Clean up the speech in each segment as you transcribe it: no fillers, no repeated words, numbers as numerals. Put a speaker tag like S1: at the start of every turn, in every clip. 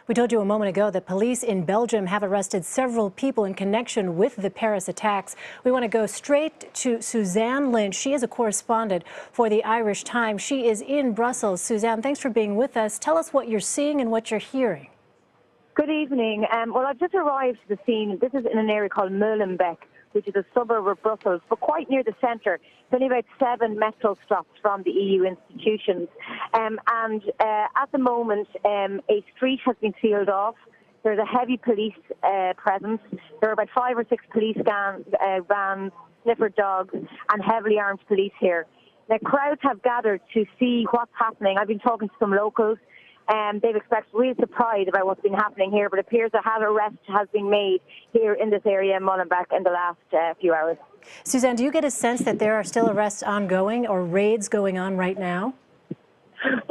S1: We told you a moment ago that police in Belgium have arrested several people in connection with the Paris attacks. We want to go straight to Suzanne Lynch. She is a correspondent for the Irish Times. She is in Brussels. Suzanne, thanks for being with us. Tell us what you're seeing and what you're hearing.
S2: Good evening. Well, I've just arrived to the scene. This is in an area called Molenbeek, which is a suburb of Brussels, but quite near the centre. It's only about 7 metro stops from the EU institutions. At the moment, a street has been sealed off. There's a heavy police presence. There are about 5 or 6 police vans, sniffer dogs, and heavily armed police here. Now, crowds have gathered to see what's happening. I've been talking to some locals. They've expressed real surprise about what's been happening here, but it appears that an arrest has been made here in this area in Molenbeek in the last few hours.
S1: Suzanne, do you get a sense that there are still arrests ongoing or raids going on right now?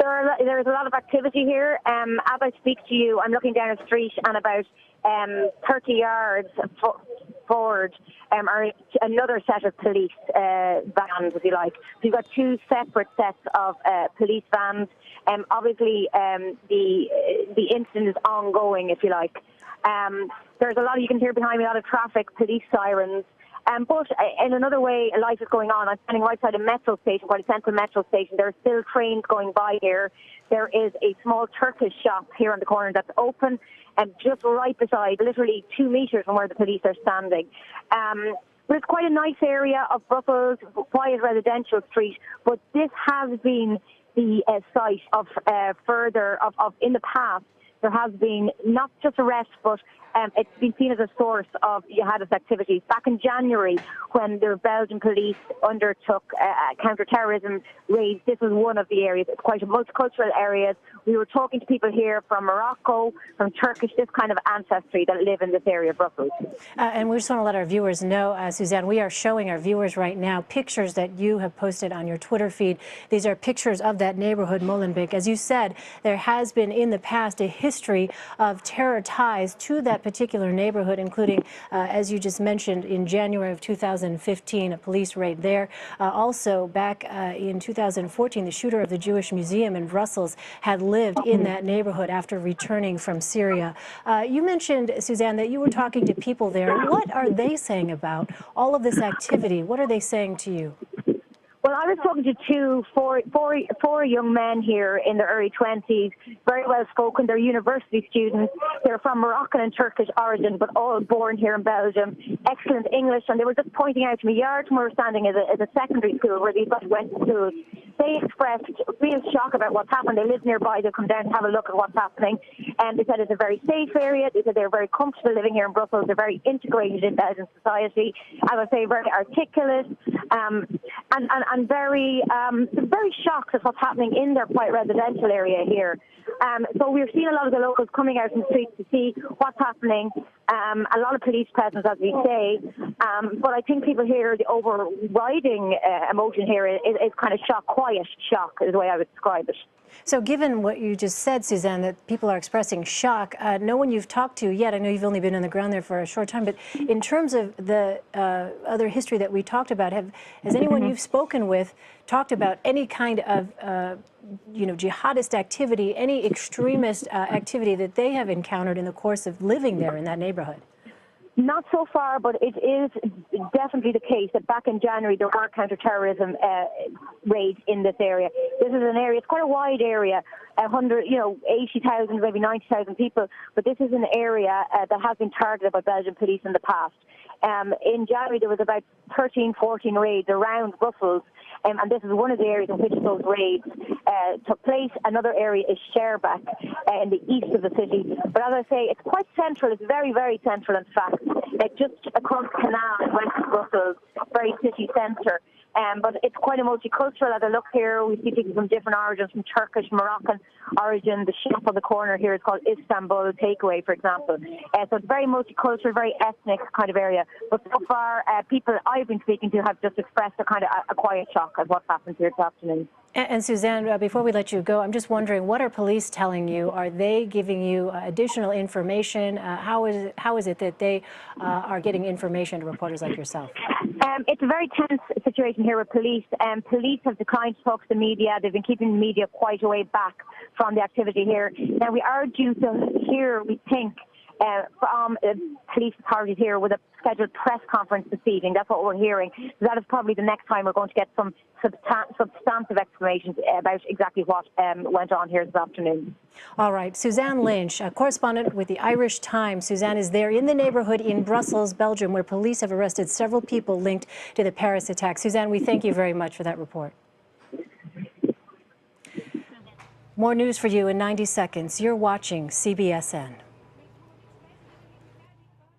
S2: There is a lot of activity here. As I speak to you, I'm looking down the street, and about 30 yards forward are another set of police vans, if you like. So you've got 2 separate sets of police vans. Obviously, the incident is ongoing, if you like. There's a lot, you can hear behind me, a lot of traffic, police sirens. But in another way, life is going on. I'm standing right side a metro station, quite a central metro station. There are still trains going by here. There is a small Turkish shop here on the corner that's open, and just right beside, literally 2 metres from where the police are standing. But it's quite a nice area of Brussels, quiet residential street. But this has been the site of in the past. There has been not just arrests, but it's been seen as a source of jihadist activities. Back in January, when the Belgian police undertook counter-terrorism raids, this was one of the areas. It's quite a multicultural area. We were talking to people here from Morocco, from Turkish, this kind of ancestry that live in this area of Brussels. And
S1: we just want to let our viewers know, Suzanne, we are showing our viewers right now pictures that you have posted on your Twitter feed. These are pictures of that neighborhood, Molenbeek. As you said, there has been in the past a history of terror ties to that particular neighborhood, including, as you just mentioned, in January of 2015, a police raid there. Also, back in 2014, the shooter of the Jewish Museum in Brussels had lived in that neighborhood after returning from Syria. You mentioned, Suzanne, that you were talking to people there. What are they saying about all of this activity? What are they saying to you?
S2: Well, I was talking to four young men here in their early 20s, very well spoken. They're university students. They're from Moroccan and Turkish origin, but all born here in Belgium. Excellent English, and they were just pointing out to me, yards from where we're standing is a secondary school where these guys went to school. They expressed real shock about what's happened. They live nearby. They'll come down to have a look at what's happening. And they said it's a very safe area. They said they're very comfortable living here in Brussels. They're very integrated in Belgian society. I would say very articulate and very shocked at what's happening in their quite residential area here. So we're seeing a lot of the locals coming out in the streets to see what's happening. A lot of police presence, as we say. But I think people here, the overriding emotion here is kind of shock, quiet shock is the way I would describe it.
S1: So given what you just said, Suzanne, that people are expressing shock, no one you've talked to yet, I know you've only been on the ground there for a short time, but in terms of the other history that we talked about, has anyone you've spoken with talked about any kind of jihadist activity, any extremist activity that they have encountered in the course of living there in that neighborhood?
S2: Not so far, but it is definitely the case that back in January there were counter-terrorism raids in this area. This is an area, it's quite a wide area, 80,000, maybe 90,000 people, but this is an area that has been targeted by Belgian police in the past. In January there was about 13, 14 raids around Brussels, and this is one of the areas in which those raids took place. Another area is Schaerbeek in the east of the city. But as I say, it's quite central. It's very, very central, in fact. Just across the canal in west Brussels, very city centre. But it's quite a multicultural. As I look here, we see people from different origins, from Turkish, Moroccan origin. The shop on the corner here is called Istanbul Takeaway, for example. So it's very multicultural, very ethnic kind of area. But so far, people I've been speaking to have just expressed a kind of a quiet shock at what's happened here this afternoon.
S1: And Suzanne, before we let you go, I'm just wondering, what are police telling you? Are they giving you additional information? How is it that they are getting information to reporters like yourself?
S2: It's a very tense situation here with police. Police have declined to talk to the media. They've been keeping the media quite a way back from the activity here. Now, we are due to hear, we think, from police authorities here with a scheduled press conference this evening. That's what we're hearing. So that is probably the next time we're going to get some substantive explanations about exactly what went on here this afternoon.
S1: All right. Suzanne Lynch, a correspondent with the Irish Times. Suzanne is there in the neighborhood in Brussels, Belgium, where police have arrested several people linked to the Paris attack. Suzanne, we thank you very much for that report. More news for you in 90 seconds. You're watching CBSN.